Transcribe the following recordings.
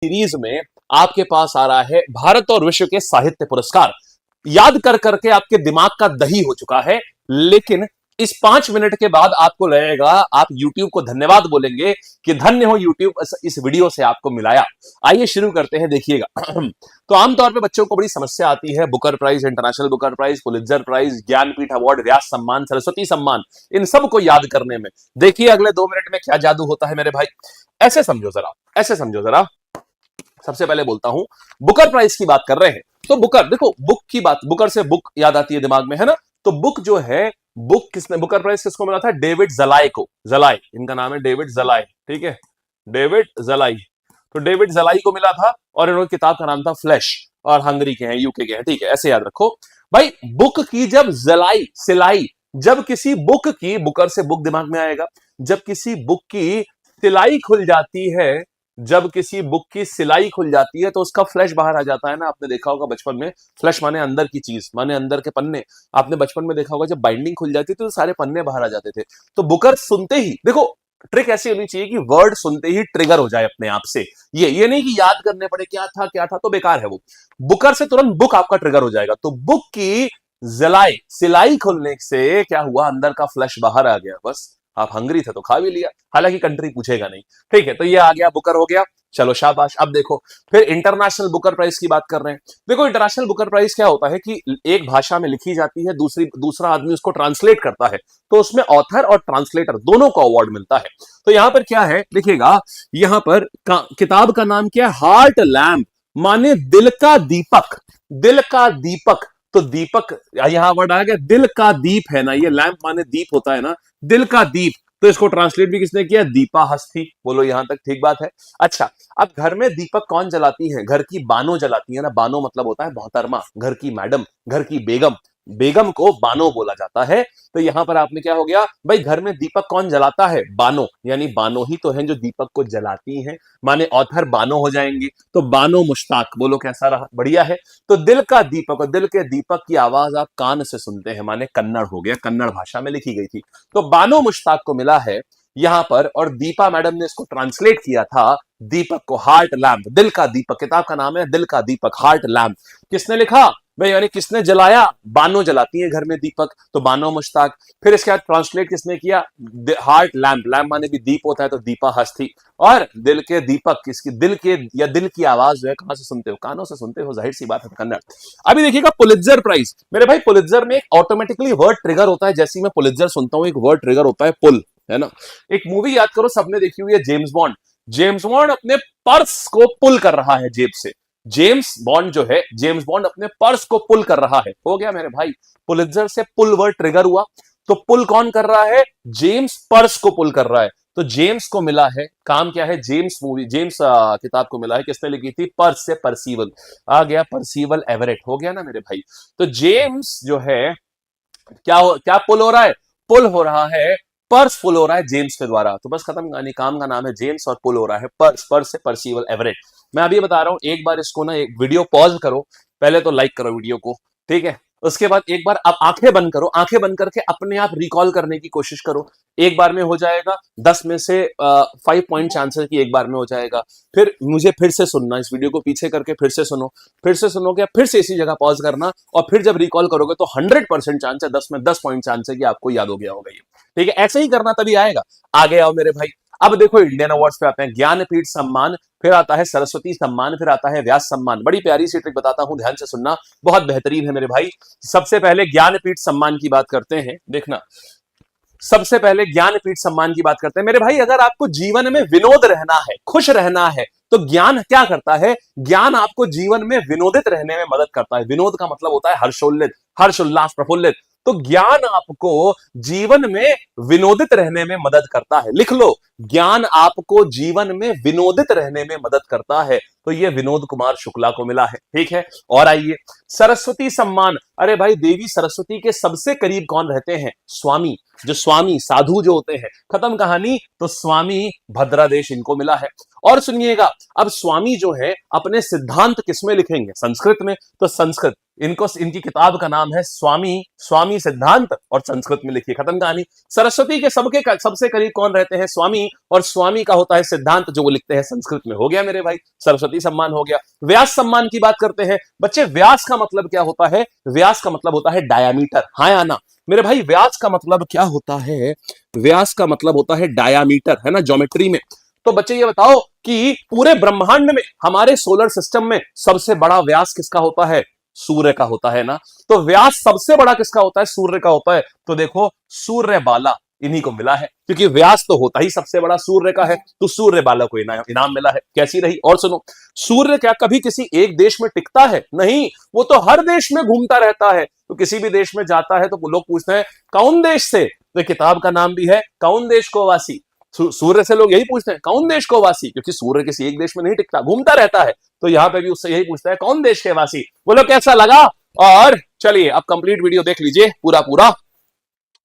Series में आपके पास आ रहा है भारत और विश्व के साहित्य पुरस्कार। याद कर करके आपके दिमाग का दही हो चुका है, लेकिन इस 5 मिनट के बाद आपको लगेगा, आप YouTube को धन्यवाद बोलेंगे कि धन्य हो YouTube इस वीडियो से आपको मिलाया। आइए शुरू करते हैं। देखिएगा तो आमतौर पे बच्चों को बड़ी समस्या आती है, Booker prize, international Booker prize, Pulitzer prize, Jnanpith award, Vyas सम्मान, सरस्वती सम्मान, इन सब को याद करने में। देखिए अगले 2 मिनट में क्या जादू होता है मेरे भाई। ऐसे समझो जरा, ऐसे समझो जरा। सबसे पहले बोलता हूं, बुकर प्राइज की बात कर रहे हैं तो बुकर, देखो बुक की बात, बुकर से बुक याद आती है दिमाग में, है ना। तो बुक जो है, बुक किसने, बुकर प्राइज किसको मिला था? डेविड जलाय को। जलाय इनका नाम है, डेविड जलाय, ठीक है, डेविड जलाय। तो डेविड जलाय को मिला था और इन्होंने किताब का नाम था फ्लैश, और हंगरी के हैं, यूके के हैं, ठीक है, ऐसे याद रखो भाई। बुक की जब जलाई, सिलाई, जब किसी बुक की, बुकर से बुक दिमाग में आएगा, जब किसी बुक की सिलाई खुल जाती है, जब किसी बुक की सिलाई खुल जाती है तो उसका फ्लैश बाहर आ जाता है ना। आपने देखा होगा बचपन में, फ्लैश माने अंदर की चीज, माने अंदर के पन्ने। आपने बचपन में देखा होगा जब बाइंडिंग खुल जाती थी तो सारे पन्ने बाहर आ जाते थे। तो बुकर सुनते ही, देखो ट्रिक ऐसी होनी चाहिए कि वर्ड सुनते ही ट्रिगर हो जाए अपने आप से। ये नहीं कि याद करने पड़े क्या था क्या था, तो बेकार है वो। बुकर से तुरंत बुक आपका ट्रिगर हो जाएगा। तो बुक की जलाई, सिलाई खुलने से क्या हुआ, अंदर का फ्लैश बाहर आ गया, बस आप हंगरी थे तो खा भी लिया, हालांकि कंट्री पूछेगा नहीं, ठीक है। तो ये आ गया, बुकर हो गया, चलो शाबाश। अब देखो फिर इंटरनेशनल बुकर प्राइज की बात कर रहे हैं। देखो इंटरनेशनल बुकर प्राइज क्या होता है कि एक भाषा में लिखी जाती है, दूसरा आदमी उसको ट्रांसलेट करता है, तो उसमें ऑथर और ट्रांसलेटर दोनों को अवार्ड मिलता है। तो यहां पर क्या है, देखिएगा यहां पर किताब का नाम क्या है? हार्ट लैम्प, माने दिल का दीपक, दिल का दीपक। तो दीपक यहां वर्ड आ गया, दिल का दीप है ना, ये लैंप माने दीप होता है ना, दिल का दीप। तो इसको ट्रांसलेट भी किसने किया? दीपा हस्ती। बोलो यहां तक ठीक बात है। अच्छा, अब घर में दीपक कौन जलाती है? घर की बानो जलाती है ना। बानो मतलब होता है मोहतरमा, घर की मैडम, घर की बेगम, बेगम को बानो बोला जाता है। तो यहां पर आपने क्या हो गया भाई, घर में दीपक कौन जलाता है? बानो, यानी बानो ही तो है जो दीपक को जलाती हैं, माने ऑथर बानो हो जाएंगे। तो बानो मुश्ताक, बोलो कैसा रहा, बढ़िया है। तो दिल का दीपक, और दिल के दीपक की आवाज आप कान से सुनते हैं, माने कन्नड़ हो गया, कन्नड़ भाषा में लिखी गई थी। तो बानो मुश्ताक को मिला है यहां पर, और दीपा मैडम ने इसको ट्रांसलेट किया था दीपक को, हार्ट लैम्प, दिल का दीपक। किताब का नाम है दिल का दीपक, हार्ट लैम्प। किसने लिखा भाई, यानी किसने जलाया? बानो जलाती है घर में दीपक, तो बानो मुश्ताक। फिर इसके बाद ट्रांसलेट किसने किया? हार्ट लैम्प, लैम्प माने भी दीप होता है, तो दीपा हस्ती। और दिल के दीपक, किसकी? दिल के, या दिल की आवाज जो है कहां से सुनते हो? कानों से सुनते हो, जाहिर सी बात है, कन्नड़। अभी देखिएगा पुलित्जर प्राइज मेरे भाई। पुलित्जर में एक ऑटोमेटिकली वर्ड ट्रिगर होता है, जैसे मैं पुलित्जर सुनता हूं एक वर्ड ट्रिगर होता है, पुल, है ना। एक मूवी याद करो, सबने देखी हुई है, जेम्स बॉन्ड। जेम्स बॉन्ड अपने पर्स को पुल कर रहा है जेब से। जेम्स बॉन्ड जो है, जेम्स बॉन्ड अपने पर्स को पुल कर रहा है। हो गया मेरे भाई, पुलित्जर से पुल वर्ड ट्रिगर हुआ। तो पुल कौन कर रहा है? जेम्स पर्स को पुल कर रहा है। तो जेम्स को मिला है, काम क्या है? जेम्स मूवी, जेम्स किताब को मिला है, किसने लिखी थी? पर्स से परसीवल आ गया, परसीवल एवरेट। हो गया ना मेरे भाई। तो जेम्स जो है, क्या पुल हो रहा है? पुल हो रहा है, पर्स पुल हो रहा है जेम्स के द्वारा। तो बस खत्म, यानी काम का नाम है जेम्स और पुल हो रहा है पर्स, पर्स से परसीवल एवरेट। मैं अभी बता रहा हूं, एक बार इसको ना, एक वीडियो पॉज करो, पहले तो लाइक करो वीडियो को, ठीक है। उसके बाद एक बार आप आंखें बंद करो, आंखें बंद करके अपने आप रिकॉल करने की कोशिश करो। एक बार में हो जाएगा, 10 में से 5 पॉइंट चांसेस की एक बार में हो जाएगा। फिर मुझे फिर से सुनना, इस वीडियो को पीछे करके फिर से सुनो, फिर से सुनोगे, फिर से इसी जगह पॉज करना, और फिर जब रिकॉल करोगे तो 100% चांस है, 10 में 10 पॉइंट चांस है कि आपको याद हो गया होगा ये, ठीक है। ऐसे ही करना, तभी आएगा। आगे आओ मेरे भाई। अब देखो इंडियन अवार्ड्स पे आते हैं। ज्ञानपीठ सम्मान, फिर आता है सरस्वती सम्मान, फिर आता है व्यास सम्मान। बड़ी प्यारी सी ट्रिक बताता हूं, ध्यान से सुनना, बहुत बेहतरीन है मेरे भाई। सबसे पहले ज्ञानपीठ सम्मान की बात करते हैं, देखना। सबसे पहले ज्ञानपीठ सम्मान की बात करते हैं मेरे भाई। अगर आपको जीवन में विनोद रहना है, खुश रहना है, तो ज्ञान क्या करता है? ज्ञान आपको जीवन में विनोदित रहने में मदद करता है। विनोद का मतलब होता है हर्षोल्लित, हर्षोल्लास, प्रफुल्लित। तो ज्ञान आपको जीवन में विनोदित रहने में मदद करता है। लिख लो, ज्ञान आपको जीवन में विनोदित रहने में मदद करता है। तो ये विनोद कुमार शुक्ला को मिला है, ठीक है। और आइए, सरस्वती सम्मान। अरे भाई, देवी सरस्वती के सबसे करीब कौन रहते हैं? स्वामी। जो स्वामी, साधु जो होते हैं, खत्म कहानी। तो स्वामी भद्रादेश इनको मिला है। और सुनिएगा, अब स्वामी जो है अपने सिद्धांत किसमें लिखेंगे? संस्कृत में। तो संस्कृत, इनको, इनकी किताब का नाम है स्वामी सिद्धांत, और संस्कृत में लिखी, खत्म कहानी। सरस्वती के सबसे करीब कौन रहते हैं? स्वामी, और स्वामी का होता है सिद्धांत जो वो लिखते हैं संस्कृत में। हो गया मेरे भाई, सरस्वती सम्मान हो गया। व्यास सम्मान की बात करते हैं बच्चे। व्यास का मतलब क्या होता है? व्यास का मतलब होता है डायामीटर। हाँ या ना मेरे भाई, व्यास का मतलब क्या होता है? व्यास का मतलब होता है डायामीटर, है ना, ज्योमेट्री में। तो बच्चे ये बताओ कि पूरे ब्रह्मांड में, हमारे सोलर सिस्टम में सबसे बड़ा व्यास किसका होता है? सूर्य का होता है ना। तो व्यास सबसे बड़ा किसका होता है? सूर्य का होता है। तो देखो, सूर्य बाला इन्हीं को मिला है, क्योंकि व्यास तो होता ही सबसे बड़ा सूर्य का है, तो सूर्य बाला को इनाम मिला है। कैसी रही? और सुनो, सूर्य क्या कभी किसी एक देश में टिकता है? नहीं, वो तो हर देश में घूमता रहता है। तो किसी भी देश में जाता है तो लोग पूछते हैं कौन देश से? तो किताब का नाम भी है कौन देश को वासी। सूर्य से लोग यही पूछते हैं कौन देश को वासी, क्योंकि सूर्य किसी एक देश में नहीं टिकता, घूमता रहता है। तो यहां पे भी उससे यही पूछता है कौन देश के वासी। बोलो कैसा लगा? और चलिए अब कंप्लीट वीडियो देख लीजिए पूरा पूरा।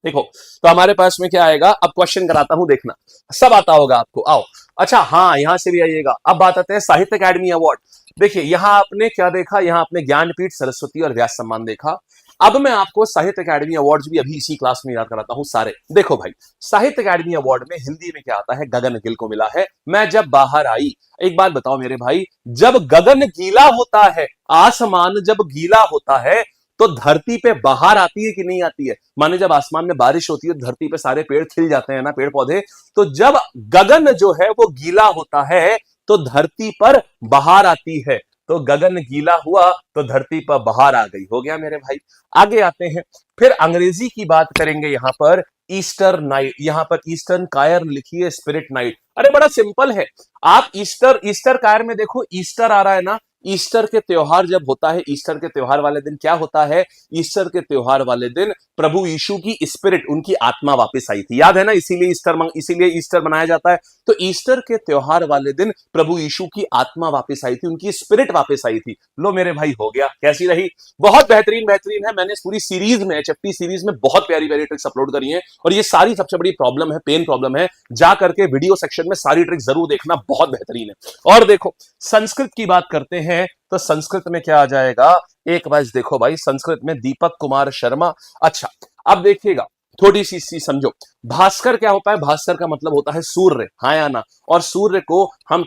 देखो, तो हमारे पास में क्या आएगा? अब क्वेश्चन कराता हूं, देखना सब आता होगा आपको। आओ, अच्छा हाँ, यहां से भी आइएगा। अब बात आते हैं साहित्य अकादमी अवार्ड। देखिए, यहां आपने क्या देखा? यहां आपने ज्ञानपीठ, सरस्वती और व्यास सम्मान देखा। अब मैं आपको साहित्य अकादमी अवार्ड्स भी अभी इसी क्लास में याद कराता हूं सारे। देखो भाई, साहित्य अकादमी अवार्ड में हिंदी में क्या आता है? गगन गिल को मिला है मैं जब बाहर आई। एक बात बताओ मेरे भाई, जब गगन गीला होता है, आसमान जब गीला होता है, तो धरती पे बाहर आती है कि नहीं आती है? माने जब आसमान में बारिश होती है, धरती पे सारे पेड़ खिल जाते हैं ना, पेड़ पौधे। तो जब गगन जो है वो गीला होता है, तो धरती पर बाहर आती है। तो गगन गीला हुआ तो धरती पर बाहर आ गई। हो गया मेरे भाई। आगे आते हैं, फिर अंग्रेजी की बात करेंगे। यहां पर ईस्टर नाइट, यहां पर ईस्टर्न कायर लिखी है, स्पिरिट नाइट। अरे बड़ा सिंपल है। आप ईस्टर कायर में देखो, ईस्टर आ रहा है ना। ईस्टर के त्योहार जब होता है, ईस्टर के त्योहार वाले दिन क्या होता है? ईस्टर के त्योहार वाले दिन प्रभु यीशु की स्पिरिट, उनकी आत्मा वापस आई थी, याद है ना? इसीलिए ईस्टर मनाया जाता है। तो ईस्टर के त्योहार वाले दिन प्रभु यीशु की आत्मा वापस आई थी, उनकी स्पिरिट वापस आई थी। लो मेरे भाई, हो गया। कैसी रही? बहुत बेहतरीन है। मैंने पूरी सीरीज में, HFT सीरीज में बहुत प्यारी प्यारी ट्रिक्स अपलोड करी है, और ये सारी सबसे बड़ी प्रॉब्लम है, पेन प्रॉब्लम है। जा करके वीडियो सेक्शन में सारी ट्रिक्स जरूर देखना, बहुत बेहतरीन है। और देखो, संस्कृत की बात करते हैं, तो संस्कृत में क्या आ जाएगा? एक बार देखो भाई, संस्कृत में दीपक कुमार शर्मा। अच्छा, अब देखिएगा, थोड़ी सी समझो। भास्कर क्या होता है? भास्कर का मतलब होता है सूर्य, हाँ या ना? और सूर्य को हम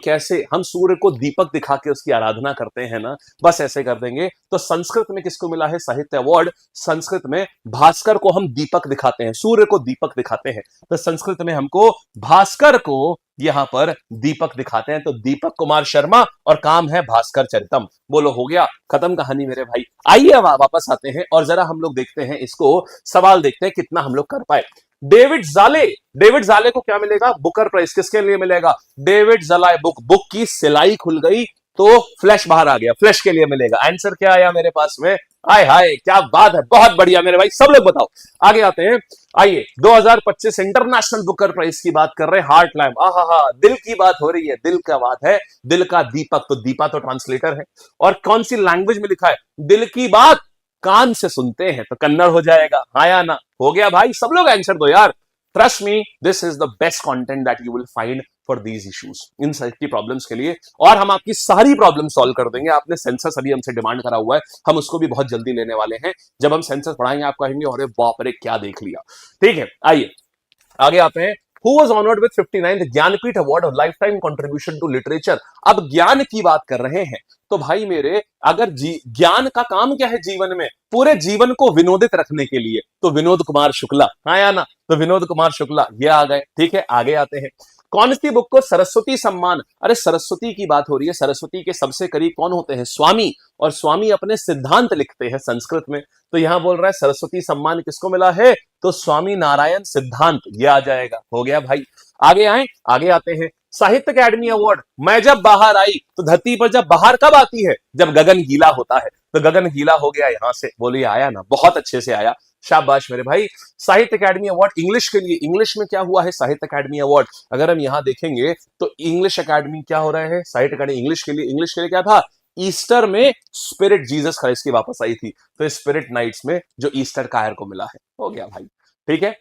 सूर्य को दीपक दिखा के उसकी आराधना करते हैं ना, बस ऐसे कर देंगे। तो संस्कृत में किसको मिला है साहित्य अवार्ड? संस्कृत में भास्कर को हम दीपक दिखाते हैं, सूर्य को दीपक दिखाते हैं। तो संस्कृत में हमको भास्कर को यहां पर दीपक दिखाते हैं। तो दीपक कुमार शर्मा, और काम है भास्कर चरितम। बोलो, हो गया, खत्म कहानी मेरे भाई। आइए वापस आते हैं और जरा हम लोग देखते हैं, इसको सवाल देखते हैं कितना हम लोग कर पाए। डेविड जाले को क्या मिलेगा? Booker Prize. किसके लिए मिलेगा? डेविड जलाए बुक की सिलाई खुल गई तो फ्लैश बाहर आ गया, फ्लैश के लिए मिलेगा। आंसर क्या आया मेरे पास में? हाय हाय, क्या बात है, बहुत बढ़िया मेरे भाई, सब लोग बताओ। आगे आते हैं, आइए 2025 इंटरनेशनल बुकर प्राइज की बात कर रहे हैं। हार्ट लैम्प, दिल की बात हो रही है, दिल का बात है, दिल का दीपक। तो दीपा तो ट्रांसलेटर है, और कौन सी लैंग्वेज में लिखा है? दिल की बात कान से सुनते हैं, तो कन्नड़ हो जाएगा, हाँ या ना? हो गया भाई, सब लोग आंसर दो यार। Trust me, this is the best content that you will find for these issues, इन सारी प्रॉब्लम्स के लिए। और हम आपकी सारी प्रॉब्लम सॉल्व कर देंगे। आपने सेंसस अभी हमसे डिमांड करा हुआ है, हम उसको भी बहुत जल्दी लेने वाले हैं। जब हम सेंसस पढ़ाएंगे, आप कहेंगे अरे बाप रे क्या देख लिया। ठीक है, आइए आगे आते हैं। Who was honored with 59th Jnanpith award of lifetime contribution to literature? अब ज्ञान की बात कर रहे हैं, तो भाई मेरे, अगर ज्ञान का काम क्या है जीवन में? पूरे जीवन को विनोदित रखने के लिए, तो विनोद कुमार शुक्ला, हाँ या ना? तो विनोद कुमार शुक्ला ये आ गए। ठीक है, आगे आते हैं। कौन सी बुक को सरस्वती सम्मान? अरे सरस्वती की बात हो रही है, सरस्वती के सबसे करीब कौन होते हैं? स्वामी, और स्वामी अपने सिद्धांत लिखते हैं संस्कृत में। तो यहां बोल रहा है सरस्वती सम्मान किसको मिला है? तो स्वामी नारायण सिद्धांत, ये आ जाएगा। हो गया भाई, आगे आते हैं। साहित्य अकादमी अवार्ड, मैं जब बाहर आई, तो धरती पर जब बाहर कब आती है? जब गगन गीला होता है। तो गगन गीला हो गया यहां से, बोलिए आया ना? बहुत अच्छे से आया, शाबाश मेरे भाई। साहित्य अकादमी अवार्ड इंग्लिश के लिए, इंग्लिश में क्या हुआ है साहित्य अकादमी अवार्ड? अगर हम यहां देखेंगे तो इंग्लिश अकादमी क्या हो रहा है? साहित्य अकादमी इंग्लिश के लिए क्या था? ईस्टर में स्पिरिट जीसस क्राइस्ट की वापस आई थी, तो स्पिरिट नाइट्स में जो ईस्टर कायर को मिला है। हो गया भाई, ठीक है,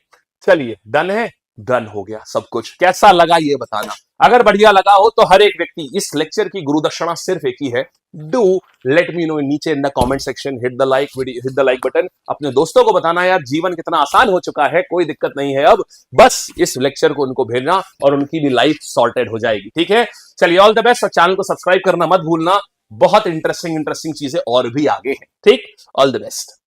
चलिए डन है, डन हो गया सब कुछ। कैसा लगा ये बताना। अगर बढ़िया लगा हो तो हर एक व्यक्ति, इस लेक्चर की गुरु दक्षिणा सिर्फ एक ही है, डू लेट मी नो नीचे in the comment section, hit the like video, hit the like button. अपने दोस्तों को बताना यार जीवन कितना आसान हो चुका है, कोई दिक्कत नहीं है अब, बस इस लेक्चर को उनको भेजना और उनकी भी लाइफ सॉर्टेड हो जाएगी। ठीक है, चलिए ऑल द बेस्ट, और चैनल को सब्सक्राइब करना मत भूलना, बहुत इंटरेस्टिंग चीजें और भी आगे हैं। ठीक, ऑल द बेस्ट।